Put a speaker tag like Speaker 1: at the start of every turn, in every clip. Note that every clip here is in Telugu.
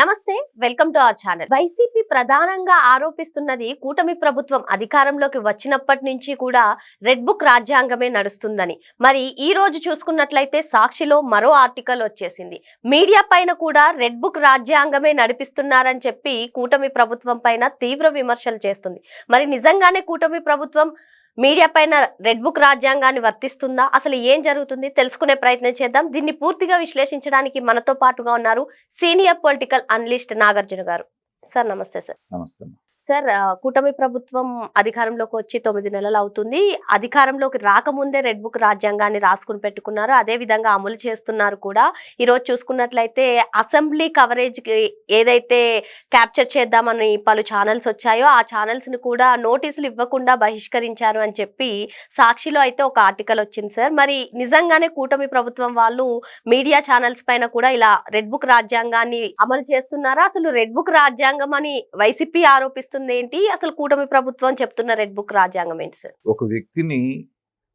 Speaker 1: నమస్తే, welcome to our channel. YCP ప్రధానంగా ఆరోపిస్తున్నది కూటమి ప్రభుత్వం అధికారంలోకి వచ్చినప్పటి నుంచి కూడా రెడ్ బుక్ రాజ్యాంగమే నడుస్తుందని. మరి ఈ రోజు చూసుకున్నట్లయితే సాక్షిలో మరో ఆర్టికల్ వచ్చేసింది. మీడియా పైన కూడా రెడ్ బుక్ రాజ్యాంగమే నడిపిస్తున్నారని చెప్పి కూటమి ప్రభుత్వం పైన తీవ్ర విమర్శలు చేస్తుంది. మరి నిజంగానే కూటమి ప్రభుత్వం మీడియా పైన రెడ్ బుక్ రాజ్యాంగాన్ని వర్తిస్తుందా, అసలు ఏం జరుగుతుంది తెలుసుకునే ప్రయత్నం చేద్దాం. దీన్ని పూర్తిగా విశ్లేషించడానికి మనతో పాటుగా ఉన్నారు సీనియర్ పొలిటికల్ అనలిస్ట్ నాగార్జున గారు. సార్ నమస్తే. సార్
Speaker 2: నమస్తే.
Speaker 1: సార్, కూటమి ప్రభుత్వం అధికారంలోకి వచ్చి 9 నెలలు అవుతుంది. అధికారంలోకి రాకముందే రెడ్ బుక్ రాజ్యాంగాన్ని రాసుకుని పెట్టుకున్నారు, అదే విధంగా అమలు చేస్తున్నారు కూడా. ఈరోజు చూసుకున్నట్లయితే అసెంబ్లీ కవరేజ్ ఏదైతే క్యాప్చర్ చేద్దామని పలు ఛానల్స్ వచ్చాయో ఆ ఛానల్స్ ని కూడా నోటీసులు ఇవ్వకుండా బహిష్కరించారు అని చెప్పి సాక్షిలో అయితే ఒక ఆర్టికల్ వచ్చింది. సార్, మరి నిజంగానే కూటమి ప్రభుత్వం వాళ్ళు మీడియా ఛానల్స్ పైన కూడా ఇలా రెడ్ బుక్ రాజ్యాంగాన్ని అమలు చేస్తున్నారా? అసలు రెడ్ బుక్ రాజ్యాంగం అని వైసీపీ ఆరోపిస్తుంది ఏంటి, అసలు కూటమి ప్రభుత్వం చెప్తున్న రెడ్ బుక్ రాజ్యాంగం ఏంటి సార్?
Speaker 2: ఒక వ్యక్తిని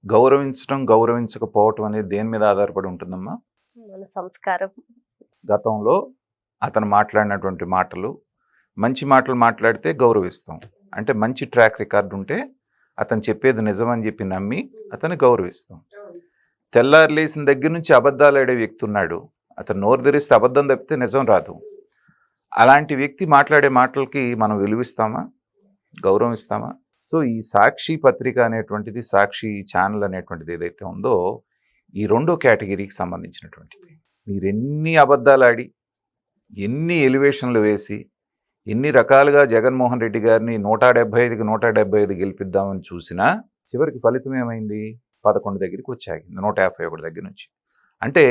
Speaker 2: గౌరవించడం గౌరవించకపోవటం అనేది దేని మీద ఆధారపడి ఉంటుందమ్మా?
Speaker 1: మన సంస్కారం.
Speaker 2: గతంలో అతను మాట్లాడినటువంటి మాటలు, మంచి మాటలు మాట్లాడితే గౌరవిస్తాం. అంటే మంచి ట్రాక్ రికార్డు ఉంటే అతను చెప్పేది నిజమని చెప్పి నమ్మి అతను గౌరవిస్తాం. తెల్లారు లేసిన దగ్గర నుంచి అబద్ధాలు ఆడే వ్యక్తి ఉన్నాడు, అతను నోరు తెరిస్తే అబద్ధం తప్పితే నిజం రాదు. అలాంటి వ్యక్తి మాట్లాడే మాటలకి మనం విలువిస్తామా, గౌరవం ఇస్తామా? సో ఈ సాక్షి పత్రిక అనేటువంటిది, సాక్షి ఛానల్ అనేటువంటిది ఏదైతే ఉందో ఈ రెండో కేటగిరీకి సంబంధించినటువంటిది. మీరు ఎన్ని అబద్ధాలు ఆడి, ఎన్ని ఎలివేషన్లు వేసి, ఎన్ని రకాలుగా జగన్మోహన్ రెడ్డి గారిని 175కి 175 గెలిపిద్దామని చూసినా చివరికి ఫలితం ఏమైంది? 11 దగ్గరికి వచ్చాగింది, 151 దగ్గర నుంచి. అంటే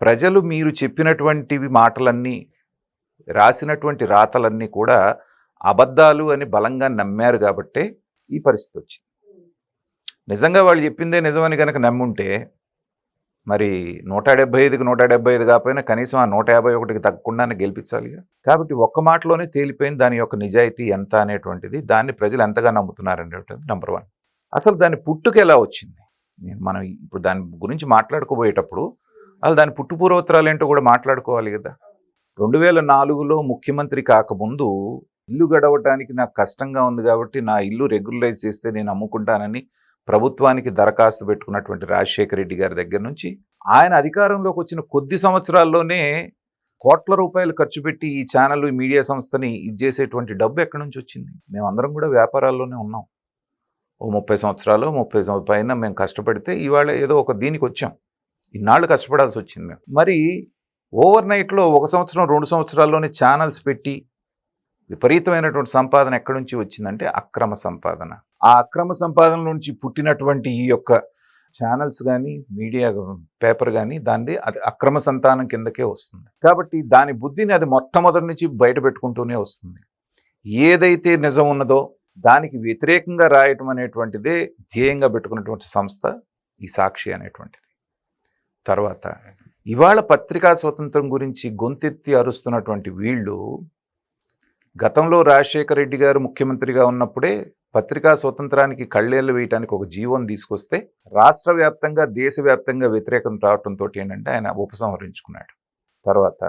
Speaker 2: ప్రజలు మీరు చెప్పినటువంటివి మాటలన్నీ, రాసినటువంటి రాతలన్నీ కూడా అబద్ధాలు అని బలంగా నమ్మారు కాబట్టే ఈ పరిస్థితి వచ్చింది. నిజంగా వాళ్ళు చెప్పిందే నిజమని కనుక నమ్ముంటే మరి 175కి 175 కాకపోయినా కనీసం ఆ 151కి తగ్గకుండానే గెలిపించాలిగా. కాబట్టి ఒక్క మాటలోనే తేలిపోయింది దాని యొక్క నిజాయితీ ఎంత అనేటువంటిది, దాన్ని ప్రజలు ఎంతగా నమ్ముతున్నారనేటువంటిది నెంబర్ 1. అసలు దాని పుట్టుక ఎలా వచ్చింది? మనం ఇప్పుడు దాని గురించి మాట్లాడుకోబోయేటప్పుడు అసలు దాని పుట్టు పూర్వోత్తరాలు ఏంటో కూడా మాట్లాడుకోవాలి కదా. 2004లో ముఖ్యమంత్రి కాకముందు ఇల్లు గడవటానికి నాకు కష్టంగా ఉంది కాబట్టి నా ఇల్లు రెగ్యులరైజ్ చేస్తే నేను అమ్ముకుంటానని ప్రభుత్వానికి దరఖాస్తు పెట్టుకున్నటువంటి రాజశేఖర రెడ్డి గారి దగ్గర నుంచి ఆయన అధికారంలోకి వచ్చిన కొద్ది సంవత్సరాల్లోనే కోట్ల రూపాయలు ఖర్చు పెట్టి ఈ ఛానల్, ఈ మీడియా సంస్థని ఇచ్చేసేటువంటి డబ్బు ఎక్కడి నుంచి వచ్చింది? మేమందరం కూడా వ్యాపారాల్లోనే ఉన్నాం. ఓ 30 సంవత్సరాలు 30 పైన మేము కష్టపడితే ఇవాళ ఏదో ఒక దీనికి వచ్చాం. ఇన్నాళ్ళు కష్టపడాల్సి వచ్చింది మేము. మరి ఓవర్ నైట్లో 1 సంవత్సరం 2 సంవత్సరాల్లోనే ఛానల్స్ పెట్టి విపరీతమైనటువంటి సంపాదన ఎక్కడి నుంచి వచ్చిందంటే అక్రమ సంపాదన. ఆ అక్రమ సంపాదన నుంచి పుట్టినటువంటి ఈ యొక్క ఛానల్స్ కానీ, మీడియా పేపర్ కానీ దాన్ని అది అక్రమ సంతానం కిందకే వస్తుంది. కాబట్టి దాని బుద్ధిని అది మొట్టమొదటి నుంచి బయట పెట్టుకుంటూనే వస్తుంది. ఏదైతే నిజం ఉన్నదో దానికి వ్యతిరేకంగా రాయటం అనేటువంటిదే ధ్యేయంగా పెట్టుకున్నటువంటి సంస్థ ఈ సాక్షి అనేటువంటిది. తర్వాత ఇవాళ పత్రికా స్వతంత్రం గురించి గొంతెత్తి అరుస్తున్నటువంటి వీళ్ళు గతంలో రాజశేఖర రెడ్డి గారు ముఖ్యమంత్రిగా ఉన్నప్పుడే పత్రికా స్వతంత్రానికి కళ్ళేళ్ళు వేయటానికి ఒక జీవోని తీసుకొస్తే రాష్ట్ర వ్యాప్తంగా, దేశవ్యాప్తంగా వ్యతిరేకం రావడంతో ఏంటంటే ఆయన ఉపసంహరించుకున్నాడు. తర్వాత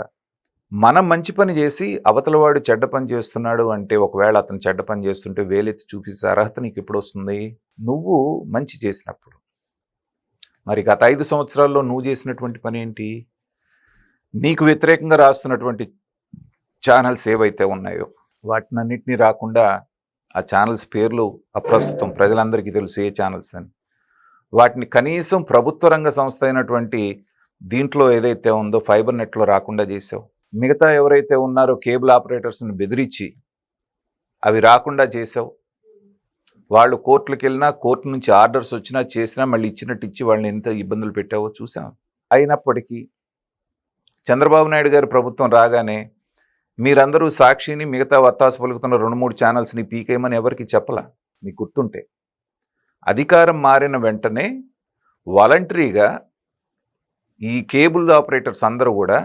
Speaker 2: మనం మంచి పని చేసి అవతలవాడు చెడ్డ పని చేస్తున్నాడు అంటే, ఒకవేళ అతను చెడ్డ పని చేస్తుంటే వేలెత్తి చూపించే అర్హత నీకు ఎప్పుడు వస్తుంది? నువ్వు మంచి చేసినప్పుడు. మరి గత 5 సంవత్సరాల్లో నువ్వు చేసినటువంటి పని ఏంటి? నీకు వ్యతిరేకంగా రాస్తున్నటువంటి ఛానల్స్ ఏవైతే ఉన్నాయో వాటినన్నింటినీ రాకుండా ఆ ఛానల్స్ పేర్లు అప్రస్తుతం, ప్రజలందరికీ తెలుసు ఏ ఛానల్స్ అని. వాటిని కనీసం ప్రభుత్వ రంగ సంస్థ అయినటువంటి దీంట్లో ఏదైతే ఉందో ఫైబర్ నెట్లో రాకుండా చేసావు. మిగతా ఎవరైతే ఉన్నారో కేబుల్ ఆపరేటర్స్ని బెదిరించి అవి రాకుండా చేసావు. వాళ్ళు కోర్టులకు వెళ్ళినా, కోర్టు నుంచి ఆర్డర్స్ వచ్చినా చేసినా మళ్ళీ ఇచ్చినట్టు ఇచ్చి వాళ్ళని ఎంత ఇబ్బందులు పెట్టావో చూసాం. అయినప్పటికీ చంద్రబాబు నాయుడు గారి ప్రభుత్వం రాగానే మీరందరూ సాక్షిని, మిగతా వత్తాసు పలుకుతున్న 2-3 ఛానల్స్ని పీకేయమని ఎవరికి చెప్పలా. మీకు గుర్తుంటే అధికారం మారిన వెంటనే వాలంటరీగా ఈ కేబుల్ ఆపరేటర్స్ అందరూ కూడా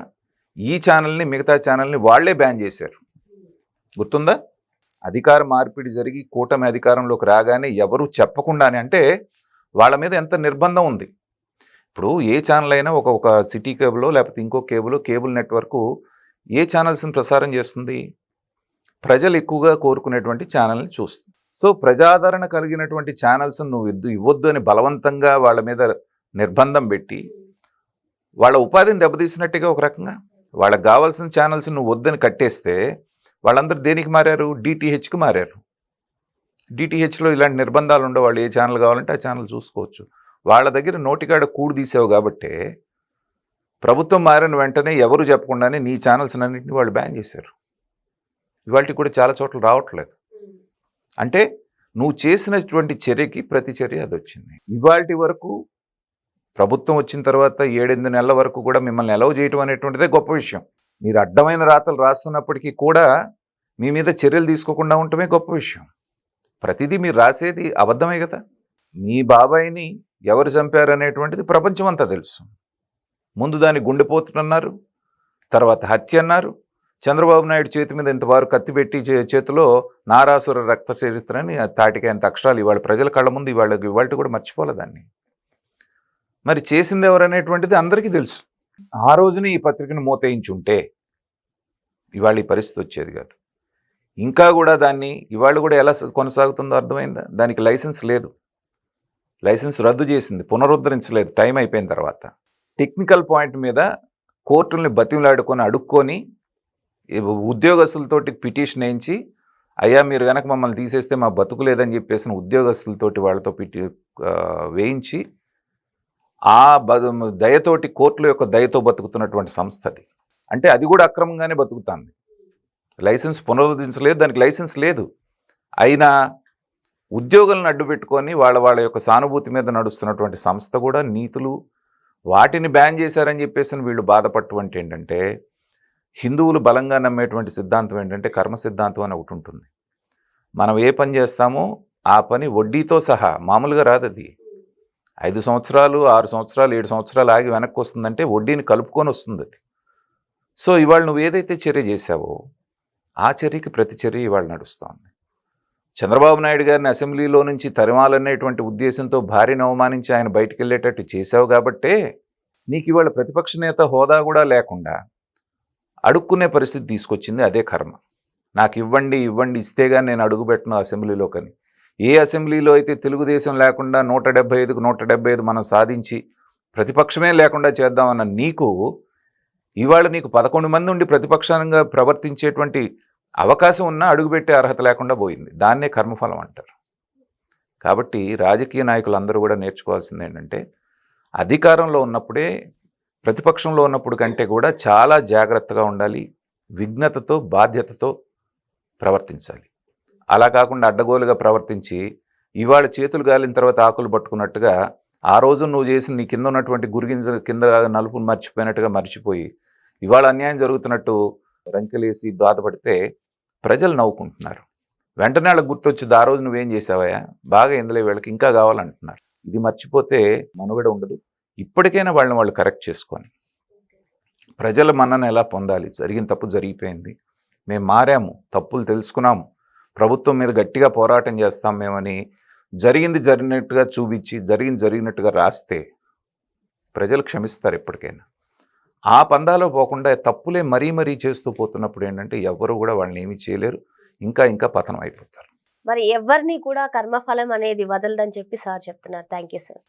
Speaker 2: ఈ ఛానల్ని, మిగతా ఛానల్ని వాళ్లే బ్యాన్ చేశారు. గుర్తుందా? అధికార మార్పిడి జరిగి కూటమి అధికారంలోకి రాగానే ఎవరు చెప్పకుండానే, అంటే వాళ్ళ మీద ఎంత నిర్బంధం ఉంది. ఇప్పుడు ఏ ఛానల్ అయినా ఒక సిటీ కేబుల్ లేకపోతే ఇంకో కేబుల్ నెట్వర్క్ ఏ ఛానల్స్ని ప్రసారం చేస్తుంది? ప్రజలు ఎక్కువగా కోరుకునేటువంటి ఛానల్ని చూస్తుంది. సో ప్రజాదరణ కలిగినటువంటి ఛానల్స్ నువ్వు ఇవ్వద్దు అని బలవంతంగా వాళ్ళ మీద నిర్బంధం పెట్టి వాళ్ళ ఉపాధిని దెబ్బతీసినట్టుగా ఒక రకంగా. వాళ్ళకి కావాల్సిన ఛానల్స్ నువ్వు వద్దని కట్టేస్తే వాళ్ళందరూ దేనికి మారారు? డిటిహెచ్కి మారారు. డిటిహెచ్లో ఇలాంటి నిర్బంధాలు ఉండవు. వాళ్ళు ఏ ఛానల్ కావాలంటే ఆ ఛానల్ చూసుకోవచ్చు. వాళ్ళ దగ్గర నోటికాడ కూడు తీసావు కాబట్టే ప్రభుత్వం మారిన వెంటనే ఎవరు చెప్పకుండానే నీ ఛానల్స్ అన్నింటినీ వాళ్ళు బ్యాన్ చేశారు. ఇవాళకి కూడా చాలా చోట్ల రావట్లేదు. అంటే నువ్వు చేసినటువంటి చర్యకి ప్రతి చర్య అది వచ్చింది. ఇవాళ వరకు ప్రభుత్వం వచ్చిన తర్వాత 7-8 నెలల వరకు కూడా మిమ్మల్ని అలౌ చేయటం అనేటువంటిదే గొప్ప విషయం. మీరు అడ్డమైన రాతలు రాస్తున్నప్పటికీ కూడా మీ మీద చర్యలు తీసుకోకుండా ఉండటమే గొప్ప విషయం. ప్రతిదీ మీరు రాసేది అబద్ధమే కదా. మీ బాబాయిని ఎవరు చంపారు అనేటువంటిది ప్రపంచం అంతా తెలుసు. ముందు దాన్ని గుండెపోతున్నారు, తర్వాత హత్య అన్నారు. చంద్రబాబు నాయుడు చేతి మీద ఇంతవారు కత్తి పెట్టి చేతిలో నారాసుర రక్త చరిత్ర అని తాటికైనంత అక్షరాలు ఇవాళ ప్రజల కళ్ళ ముందు ఇవాళ కూడా మర్చిపోలే దాన్ని. మరి చేసింది ఎవరనేటువంటిది అందరికీ తెలుసు. ఆ రోజున ఈ పత్రికను మోతేయించుంటే ఇవాళ ఈ పరిస్థితి వచ్చేది కాదు. ఇంకా కూడా దాన్ని ఇవాళ కూడా ఎలా కొనసాగుతుందో అర్థమైందా? దానికి లైసెన్స్ లేదు. లైసెన్స్ రద్దు చేసింది, పునరుద్ధరించలేదు టైం అయిపోయిన తర్వాత. టెక్నికల్ పాయింట్ మీద కోర్టుల్ని బతిమలాడుకొని అడుక్కొని ఉద్యోగస్తులతోటి పిటిషన్ వేయించి, అయ్యా మీరు కనుక మమ్మల్ని తీసేస్తే మా బతుకు లేదని చెప్పేసిన ఉద్యోగస్తులతోటి వాళ్ళతో వేయించి ఆ దయతోటి కోర్టుల యొక్క దయతో బతుకుతున్నటువంటి సంస్థ అది. అంటే అది కూడా అక్రమంగానే బతుకుతుంది. లైసెన్స్ పునరుద్ధరించలేదు, దానికి లైసెన్స్ లేదు. అయినా ఉద్యోగులను అడ్డు పెట్టుకొని వాళ్ళ యొక్క సానుభూతి మీద నడుస్తున్నటువంటి సంస్థ కూడా నీతులు వాటిని బ్యాన్ చేశారని చెప్పేసి వీళ్ళు బాధపడటువంటి ఏంటంటే, హిందువులు బలంగా నమ్మేటువంటి సిద్ధాంతం ఏంటంటే కర్మ సిద్ధాంతం అని ఒకటి ఉంటుంది. మనం ఏ పని చేస్తామో ఆ పని వడ్డీతో సహా మామూలుగా రాదు. అది 5 సంవత్సరాలు 6 సంవత్సరాలు 7 సంవత్సరాలు ఆగి వెనక్కి వస్తుందంటే వడ్డీని కలుపుకొని వస్తుంది అది. సో ఇవాళ నువ్వు ఏదైతే చర్య చేశావో ఆ చర్యకి ప్రతి చర్య ఇవాళ నడుస్తోంది. చంద్రబాబు నాయుడు గారిని అసెంబ్లీలో నుంచి తరిమాలనేటువంటి ఉద్దేశంతో భార్యను అవమానించి ఆయన బయటికి వెళ్ళేటట్టు చేశావు కాబట్టే నీకు ఇవాళ ప్రతిపక్ష నేత హోదా కూడా లేకుండా అడుక్కునే పరిస్థితి తీసుకొచ్చింది. అదే కర్మ. నాకు ఇవ్వండి ఇస్తేగా నేను అడుగుపెట్టను అసెంబ్లీలోకని. ఏ అసెంబ్లీలో అయితే తెలుగుదేశం లేకుండా 175కు 175 మనం సాధించి ప్రతిపక్షమే లేకుండా చేద్దామన్న నీకు ఇవాళ నీకు 11 మంది ఉండి ప్రతిపక్షంగా ప్రవర్తించేటువంటి అవకాశం ఉన్నా అడుగుపెట్టే అర్హత లేకుండా పోయింది. దాన్నే కర్మఫలం అంటారు. కాబట్టి రాజకీయ నాయకులందరూ కూడా నేర్చుకోవాల్సింది ఏంటంటే, అధికారంలో ఉన్నప్పుడే ప్రతిపక్షంలో ఉన్నప్పుడు కంటే కూడా చాలా జాగ్రత్తగా ఉండాలి, విఘ్నతతో బాధ్యతతో ప్రవర్తించాలి. అలా కాకుండా అడ్డగోలుగా ప్రవర్తించి ఇవాళ చేతులు గాలిన తర్వాత ఆకులు పట్టుకున్నట్టుగా ఆ రోజు నువ్వు చేసిన నీ కింద ఉన్నటువంటి గురిగింజ కింద నలుపును మర్చిపోయినట్టుగా మర్చిపోయి ఇవాళ అన్యాయం జరుగుతున్నట్టు రంకెలేసి బాధపడితే ప్రజలు నవ్వుకుంటున్నారు. వెంటనే వాళ్ళకి గుర్తొచ్చింది, ఆ రోజు నువ్వేం చేసావయ్యా, బాగా ఇందులో వీళ్ళకి ఇంకా కావాలంటున్నారు. ఇది మర్చిపోతే మనుగడ ఉండదు. ఇప్పటికైనా వాళ్ళని వాళ్ళు కరెక్ట్ చేసుకొని ప్రజల మన్నన ఎలా పొందాలి? జరిగిన తప్పు జరిగిపోయింది, మేము మారాము, తప్పులు తెలుసుకున్నాము, ప్రభుత్వం మీద గట్టిగా పోరాటం చేస్తాం మేమని జరిగింది జరిగినట్టుగా చూపించి జరిగినట్టుగా రాస్తే ప్రజలు క్షమిస్తారు ఎప్పటికైనా. ఆ పందాలో పోకుండా తప్పులే మరీ చేస్తూ పోతున్నప్పుడు ఏంటంటే ఎవరు కూడా వాళ్ళని ఏమీ చేయలేరు, ఇంకా పతనం అయిపోతారు.
Speaker 1: మరి ఎవరిని కూడా కర్మఫలం అనేది వదలదని చెప్పి సార్ చెప్తున్నారు. Thank you sir.